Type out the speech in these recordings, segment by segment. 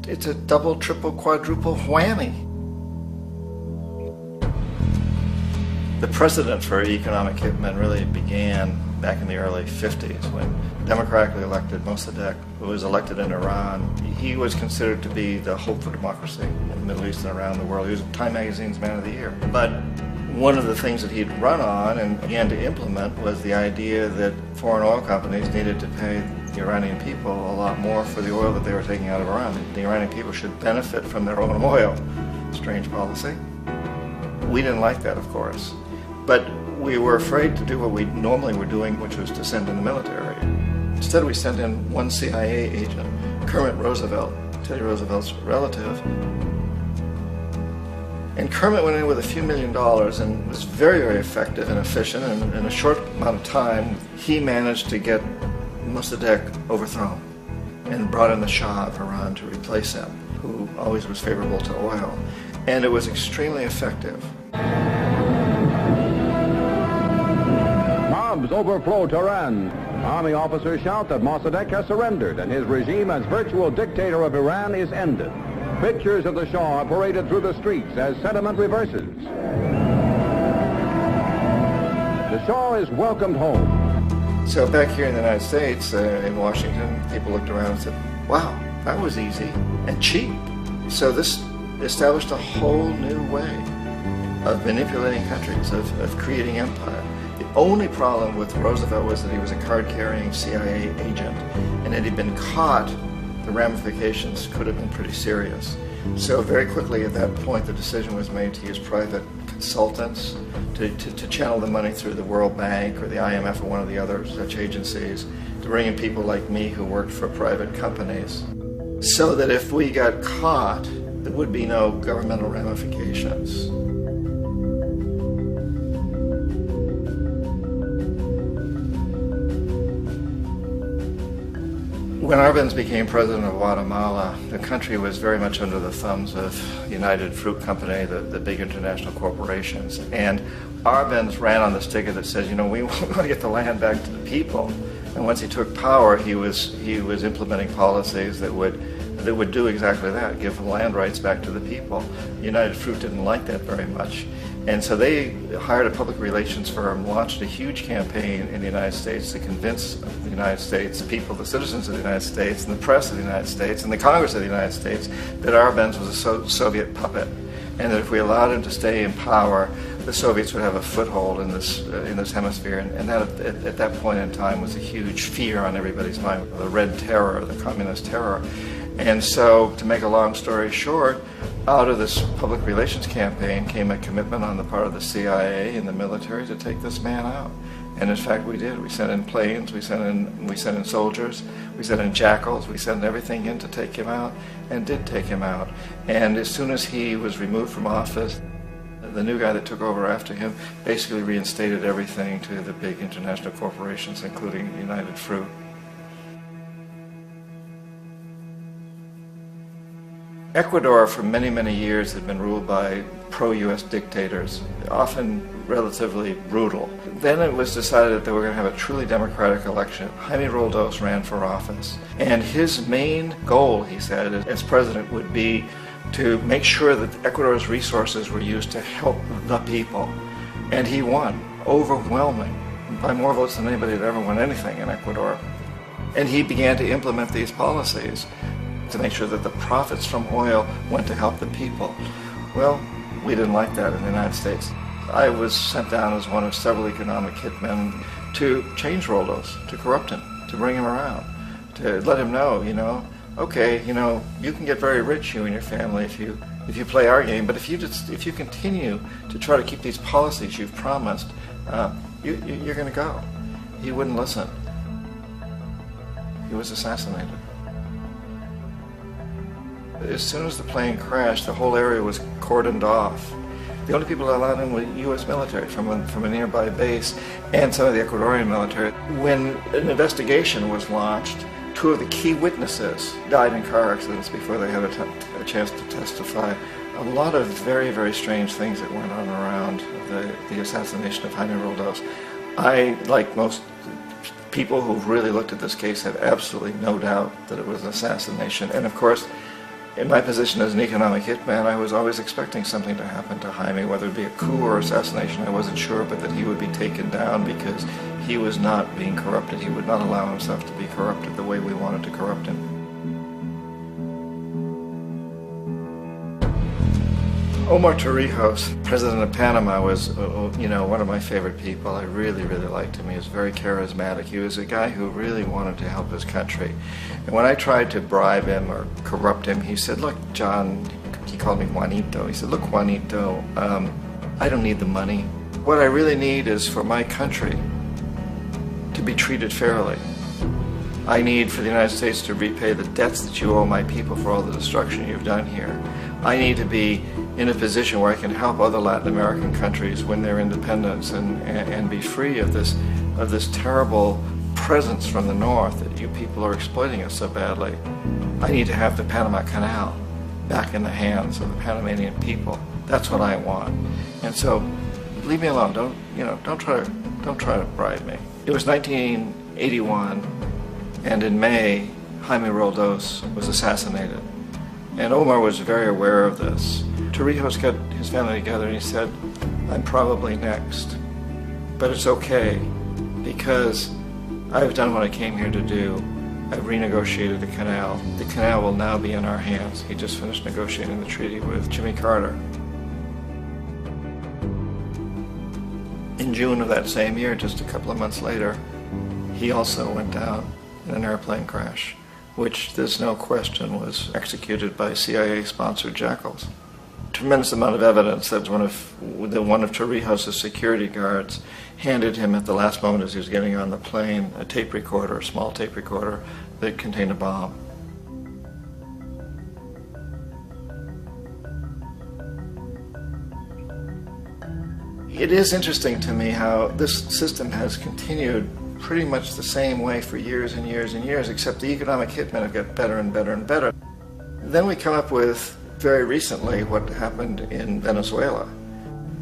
it's a double, triple, quadruple whammy. The precedent for economic hitmen really began back in the early 50s when democratically elected Mossadegh, who was elected in Iran, he was considered to be the hope for democracy in the Middle East and around the world. He was Time Magazine's Man of the Year. But one of the things that he'd run on and began to implement was the idea that foreign oil companies needed to pay the Iranian people a lot more for the oil that they were taking out of Iran. The Iranian people should benefit from their own oil. Strange policy. We didn't like that, of course. But we were afraid to do what we normally were doing, which was to send in the military. Instead, we sent in one CIA agent, Kermit Roosevelt, Teddy Roosevelt's relative. And Kermit went in with a few $1 million and was very, very effective and efficient. And in a short amount of time, he managed to get Mossadegh overthrown and brought in the Shah of Iran to replace him, who always was favorable to oil. And it was extremely effective. Mobs overflow Tehran. Army officers shout that Mossadegh has surrendered and his regime as virtual dictator of Iran is ended. Pictures of the Shah are paraded through the streets as sentiment reverses. The Shah is welcomed home. So back here in the United States, in Washington, people looked around and said, wow, that was easy and cheap. So this established a whole new way of manipulating countries, of creating empire. The only problem with Roosevelt was that he was a card-carrying CIA agent, and had he been caught, the ramifications could have been pretty serious. So very quickly at that point, the decision was made to use private consultants to channel the money through the World Bank or the IMF or one of the other such agencies, to bring in people like me who worked for private companies, so that if we got caught, there would be no governmental ramifications. When Arbenz became president of Guatemala, the country was very much under the thumbs of United Fruit Company, the big international corporations. And Arbenz ran on this ticket that says, you know, we want to get the land back to the people. And once he took power, he was implementing policies that would do exactly that, give the land rights back to the people. United Fruit didn't like that very much. And so they hired a public relations firm, launched a huge campaign in the United States to convince the United States people, the citizens of the United States, and the press of the United States, and the Congress of the United States, that Arbenz was a Soviet puppet, and that if we allowed him to stay in power, the Soviets would have a foothold in this hemisphere. And that, at that point in time, was a huge fear on everybody's mind, the Red Terror, the Communist terror. And so, to make a long story short, out of this public relations campaign came a commitment on the part of the CIA and the military to take this man out. And in fact, we did. We sent in planes, we sent in soldiers, we sent in jackals, we sent everything in to take him out, and did take him out. And as soon as he was removed from office, the new guy that took over after him basically reinstated everything to the big international corporations, including United Fruit. Ecuador for many, many years had been ruled by pro-US dictators, often relatively brutal. Then it was decided that they were going to have a truly democratic election. Jaime Roldos ran for office, and his main goal, he said, as president would be to make sure that Ecuador's resources were used to help the people. And he won, overwhelming, by more votes than anybody had ever won anything in Ecuador. And he began to implement these policies to make sure that the profits from oil went to help the people. Well, we didn't like that in the United States. I was sent down as one of several economic hitmen to change Roldos, to corrupt him, to bring him around, to let him know, you know, okay, you know, you can get very rich, you and your family, if you play our game, but if you continue to try to keep these policies you've promised, you're going to go. He wouldn't listen. He was assassinated. As soon as the plane crashed, the whole area was cordoned off. The only people that allowed in were U.S. military from a nearby base and some of the Ecuadorian military. When an investigation was launched, two of the key witnesses died in car accidents before they had a chance to testify. A lot of very, very strange things that went on around the assassination of Jaime Roldos. I, like most people who've really looked at this case, have absolutely no doubt that it was an assassination. And of course, In my position as an economic hitman, I was always expecting something to happen to Jaime, whether it be a coup or assassination, I wasn't sure, but that he would be taken down because he was not being corrupted. He would not allow himself to be corrupted the way we wanted to corrupt him. Omar Torrijos, president of Panama, was, one of my favorite people. I really, really liked him. He was very charismatic. He was a guy who really wanted to help his country. And when I tried to bribe him or corrupt him, he said, "Look, John," he called me Juanito. He said, "Look, Juanito, I don't need the money. What I really need is for my country to be treated fairly. I need for the United States to repay the debts that you owe my people for all the destruction you've done here. I need to be in a position where I can help other Latin American countries win their independence and be free of this terrible presence from the north that you people are exploiting us so badly. I need to have the Panama Canal back in the hands of the Panamanian people. That's what I want. And so, leave me alone. Don't try to bribe me." It was 1981, and in May, Jaime Roldos was assassinated. And Omar was very aware of this. Torrijos got his family together and he said, "I'm probably next, but it's okay because I've done what I came here to do. I've renegotiated the canal. The canal will now be in our hands." He just finished negotiating the treaty with Jimmy Carter. In June of that same year, just a couple of months later, he also went down in an airplane crash, which there's no question was executed by CIA-sponsored jackals. Tremendous amount of evidence that one of Torrijos' security guards handed him at the last moment as he was getting on the plane a tape recorder, a small tape recorder that contained a bomb. It is interesting to me how this system has continued pretty much the same way for years and years and years, except the economic hitmen have got better and better and better. Then we come up with, very recently, what happened in Venezuela.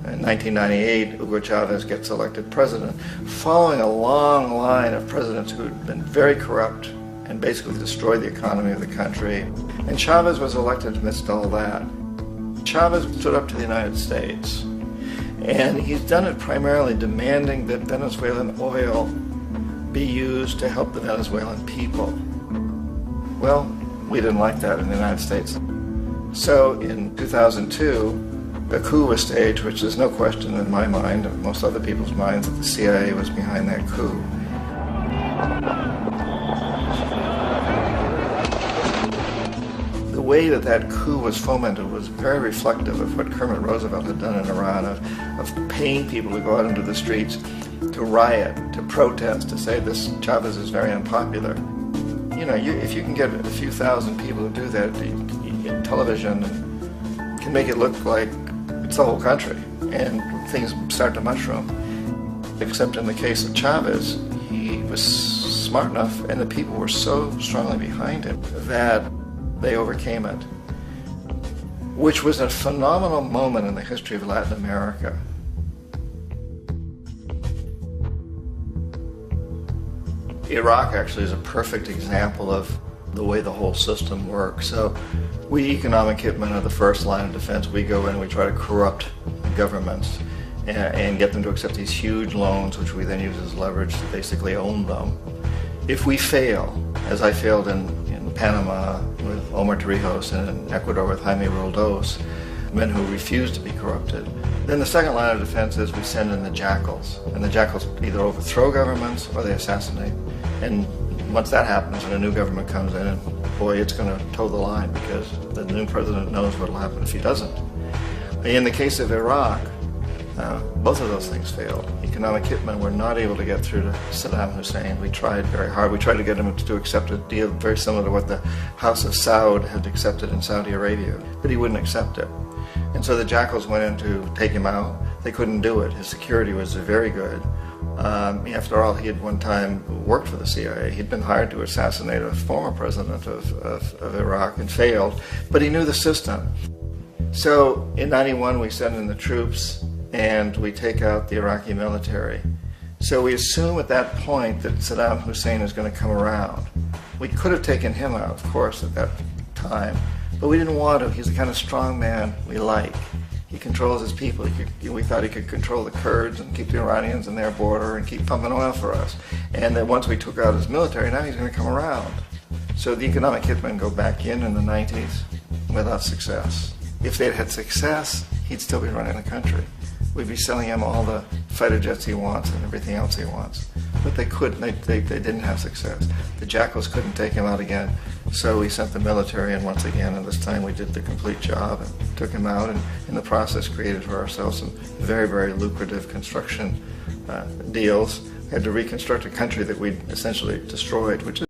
In 1998, Hugo Chavez gets elected president, following a long line of presidents who had been very corrupt and basically destroyed the economy of the country. And Chavez was elected amidst all that. Chavez stood up to the United States, and he's done it primarily demanding that Venezuelan oil be used to help the Venezuelan people. Well, we didn't like that in the United States. So in 2002, a coup was staged, which there's no question in my mind, and most other people's minds, that the CIA was behind that coup. The way that coup was fomented was very reflective of what Kermit Roosevelt had done in Iran, of paying people to go out into the streets, to riot, to protest, to say this Chavez is very unpopular. If you can get a few thousand people to do that in television, and can make it look like it's the whole country, and things start to mushroom. Except in the case of Chavez, he was smart enough, and the people were so strongly behind him that they overcame it, which was a phenomenal moment in the history of Latin America. Iraq actually is a perfect example of the way the whole system works. So we economic hitmen are the first line of defense. We go in and we try to corrupt governments and get them to accept these huge loans, which we then use as leverage to basically own them. If we fail, as I failed in Panama with Omar Torrijos and in Ecuador with Jaime Roldos, men who refuse to be corrupted, then the second line of defense is we send in the jackals. And the jackals either overthrow governments or they assassinate. And once that happens and a new government comes in, and boy, it's going to toe the line because the new president knows what will happen if he doesn't. In the case of Iraq, both of those things failed. Economic hitmen were not able to get through to Saddam Hussein. We tried very hard. We tried to get him to accept a deal very similar to what the House of Saud had accepted in Saudi Arabia, but he wouldn't accept it. And so the jackals went in to take him out. They couldn't do it. His security was very good. After all, he had one time worked for the CIA. He'd been hired to assassinate a former president of Iraq and failed, but he knew the system. So in '91, we send in the troops and we take out the Iraqi military. So we assume at that point that Saddam Hussein is going to come around. We could have taken him out, of course, at that time, But we didn't want to. He's the kind of strong man we like. He controls his people. We thought he could control the Kurds and keep the Iranians in their border and keep pumping oil for us. And then once we took out his military, now he's going to come around. So the economic hitmen go back in the 90s without success. If they'd had success, he'd still be running the country. We'd be selling him all the fighter jets he wants and everything else he wants. But they couldn't. They didn't have success. The jackals couldn't take him out again. So we sent the military in once again, and this time we did the complete job and took him out, and in the process created for ourselves some very, very lucrative construction deals. We had to reconstruct a country that we'd essentially destroyed, which